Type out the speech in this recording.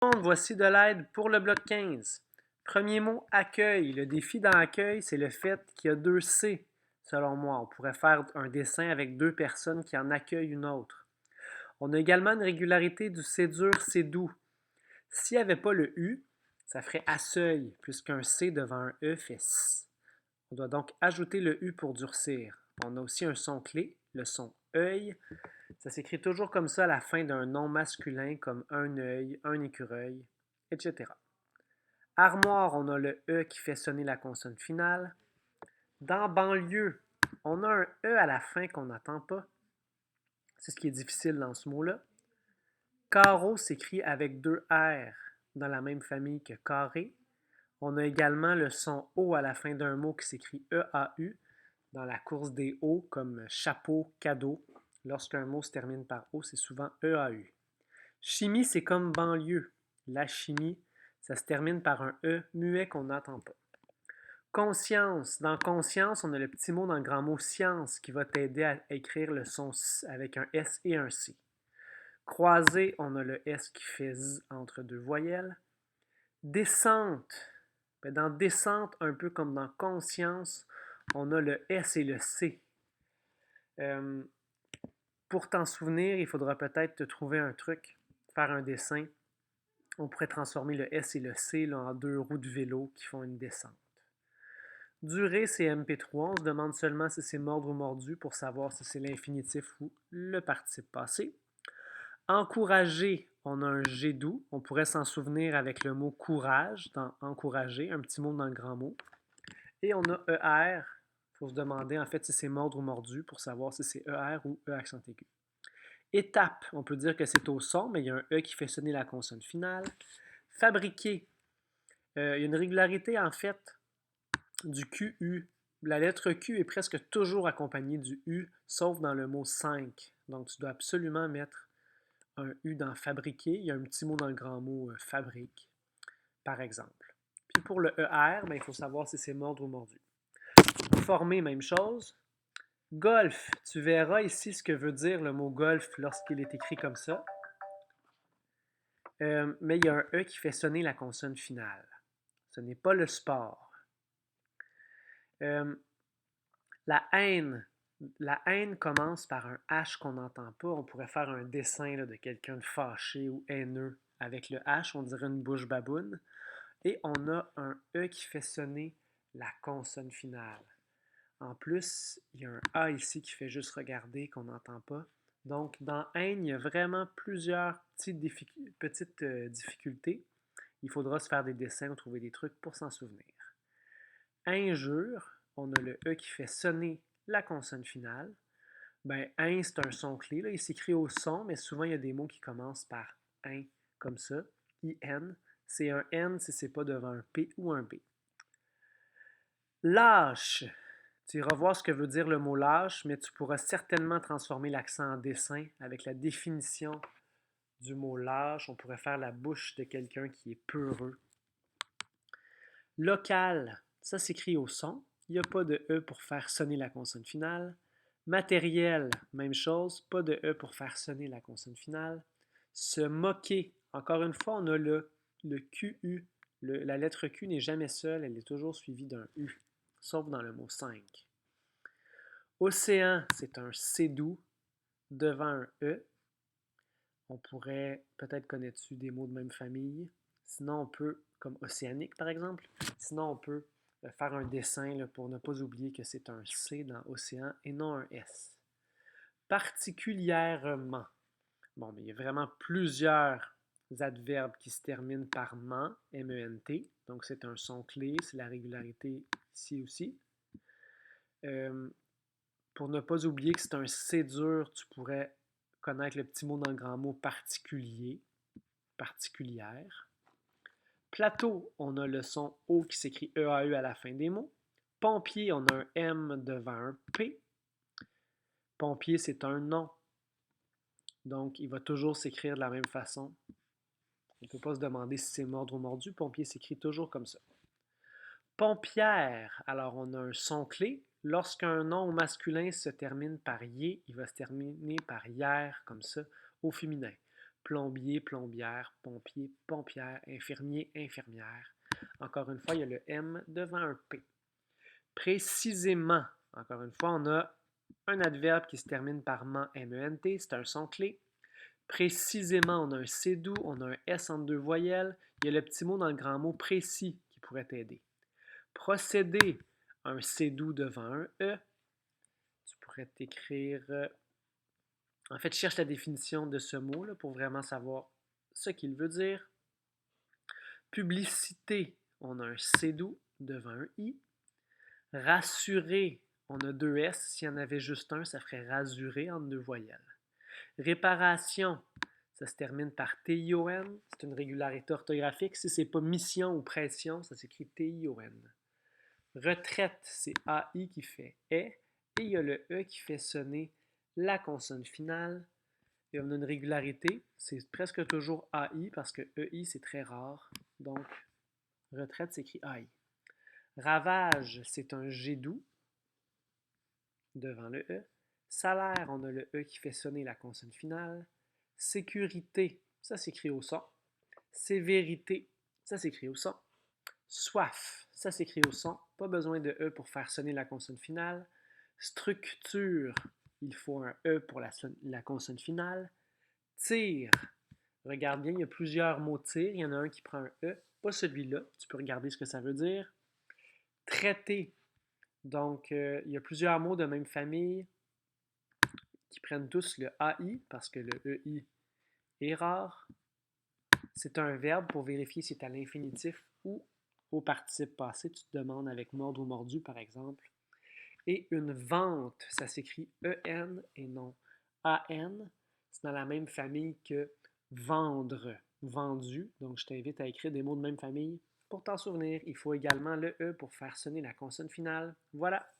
Voici de l'aide pour le bloc 15. Premier mot, accueil. Le défi dans accueil, c'est le fait qu'il y a deux C, selon moi. On pourrait faire un dessin avec deux personnes qui en accueillent une autre. On a également une régularité du C dur, C doux. S'il n'y avait pas le U, ça ferait asseuil, puisqu'un C devant un E fait S. On doit donc ajouter le U pour durcir. On a aussi un son clé, le son œil. Ça s'écrit toujours comme ça à la fin d'un nom masculin comme un œil, un écureuil, etc. Armoire, on a le E qui fait sonner la consonne finale. Dans banlieue, on a un E à la fin qu'on n'entend pas. C'est ce qui est difficile dans ce mot-là. Carreau s'écrit avec deux R dans la même famille que carré. On a également le son O à la fin d'un mot qui s'écrit E-A-U dans la course des O comme chapeau, cadeau. Lorsqu'un mot se termine par O, c'est souvent E-A-U. Chimie, c'est comme banlieue. La chimie, ça se termine par un E muet qu'on n'entend pas. Conscience. Dans conscience, on a le petit mot dans le grand mot science qui va t'aider à écrire le son S avec un S et un C. Croisé, on a le S qui fait Z entre deux voyelles. Descente. Dans descente, un peu comme dans conscience, on a le S et le C. Pour t'en souvenir, il faudra peut-être te trouver un truc, faire un dessin. On pourrait transformer le S et le C là, en deux roues de vélo qui font une descente. Durée, c'est MP3. On se demande seulement si c'est mordre ou mordu pour savoir si c'est l'infinitif ou le participe passé. Encourager, on a un G doux. On pourrait s'en souvenir avec le mot courage dans encourager, un petit mot dans le grand mot. Et on a ER. Il faut se demander en fait si c'est mordre ou mordu pour savoir si c'est ER ou E accent aigu. Étape, on peut dire que c'est au son, mais il y a un E qui fait sonner la consonne finale. Fabriquer, il y a une régularité en fait du QU. La lettre Q est presque toujours accompagnée du U, sauf dans le mot 5. Donc tu dois absolument mettre un U dans fabriquer. Il y a un petit mot dans le grand mot fabrique, par exemple. Puis pour le ER, il faut savoir si c'est mordre ou mordu. Former, même chose. Golf, tu verras ici ce que veut dire le mot golf lorsqu'il est écrit comme ça. Mais il y a un E qui fait sonner la consonne finale. Ce n'est pas le sport. La haine. La haine commence par un H qu'on n'entend pas. On pourrait faire un dessin là, de quelqu'un de fâché ou haineux. Avec le H, on dirait une bouche baboune. Et on a un E qui fait sonner la consonne finale. En plus, il y a un A ici qui fait juste regarder qu'on n'entend pas. Donc, dans haine, il y a vraiment plusieurs petites difficultés. Il faudra se faire des dessins ou trouver des trucs pour s'en souvenir. Injure, on a le E qui fait sonner la consonne finale. Un, c'est un son clé. Là. Il s'écrit au son, mais souvent, il y a des mots qui commencent par un, comme ça. IN. C'est un N si ce n'est pas devant un P ou un B. Lâche. Tu iras voir ce que veut dire le mot lâche, mais tu pourras certainement transformer l'accent en dessin avec la définition du mot lâche. On pourrait faire la bouche de quelqu'un qui est peureux. Local, ça s'écrit au son. Il n'y a pas de E pour faire sonner la consonne finale. Matériel, même chose, pas de E pour faire sonner la consonne finale. Se moquer, encore une fois, on a le QU. La lettre Q n'est jamais seule, elle est toujours suivie d'un U, sauf dans le mot 5. Océan, c'est un C doux devant un E. On pourrait, peut-être connais-tu des mots de même famille. Sinon, on peut, comme océanique par exemple, sinon on peut faire un dessin là, pour ne pas oublier que c'est un C dans océan et non un S. Particulièrement. Bon, mais il y a vraiment plusieurs adverbes qui se terminent par ment, M-E-N-T. Donc c'est un son clé, c'est la régularité ici aussi. Pour ne pas oublier que c'est un C dur, tu pourrais connaître le petit mot dans le grand mot particulier, particulière. Plateau, on a le son O qui s'écrit E-A-E à la fin des mots. Pompier, on a un M devant un P. Pompier, c'est un nom. Donc, il va toujours s'écrire de la même façon. On ne peut pas se demander si c'est mordre ou mordu. Pompier s'écrit toujours comme ça. Pompière, alors on a un son clé. Lorsqu'un nom au masculin se termine par yé, il va se terminer par hier, comme ça, au féminin. plombier, plombière, pompier, pompière, infirmier, infirmière. Encore une fois, il y a le M devant un P. Précisément, encore une fois, on a un adverbe qui se termine par ment, M-E-N-T, c'est un son clé. Précisément, on a un C doux, on a un S entre deux voyelles. Il y a le petit mot dans le grand mot précis qui pourrait t'aider. Procéder, un C doux devant un E. Tu pourrais t'écrire... en fait, cherche la définition de ce mot là, pour vraiment savoir ce qu'il veut dire. Publicité, on a un C doux devant un I. Rassurer, on a deux S. S'il y en avait juste un, ça ferait rasurer entre deux voyelles. Réparation, ça se termine par T-I-O-N. C'est une régularité orthographique. Si ce n'est pas mission ou pression, ça s'écrit T-I-O-N. Retraite, c'est A-I qui fait « est ». Et il y a le E qui fait sonner la consonne finale. Et on a une régularité. C'est presque toujours A-I parce que E-I, c'est très rare. Donc, retraite s'écrit A-I. Ravage, c'est un G doux devant le E. Salaire, on a le E qui fait sonner la consonne finale. Sécurité, ça s'écrit au son. Sévérité, ça s'écrit au son. Soif, ça s'écrit au son. Pas besoin de E pour faire sonner la consonne finale. Structure, il faut un E pour la consonne finale. Tir, regarde bien, il y a plusieurs mots tir. Il y en a un qui prend un E, pas celui-là. Tu peux regarder ce que ça veut dire. Traiter, donc il y a plusieurs mots de même famille qui prennent tous le AI parce que le EI est rare. C'est un verbe pour vérifier si c'est à l'infinitif ou au participe passé. Tu te demandes avec mordre ou mordu, par exemple. Et une vente, ça s'écrit E-N et non A-N. C'est dans la même famille que vendre, vendu. Donc, je t'invite à écrire des mots de même famille. Pour t'en souvenir, il faut également le E pour faire sonner la consonne finale. Voilà!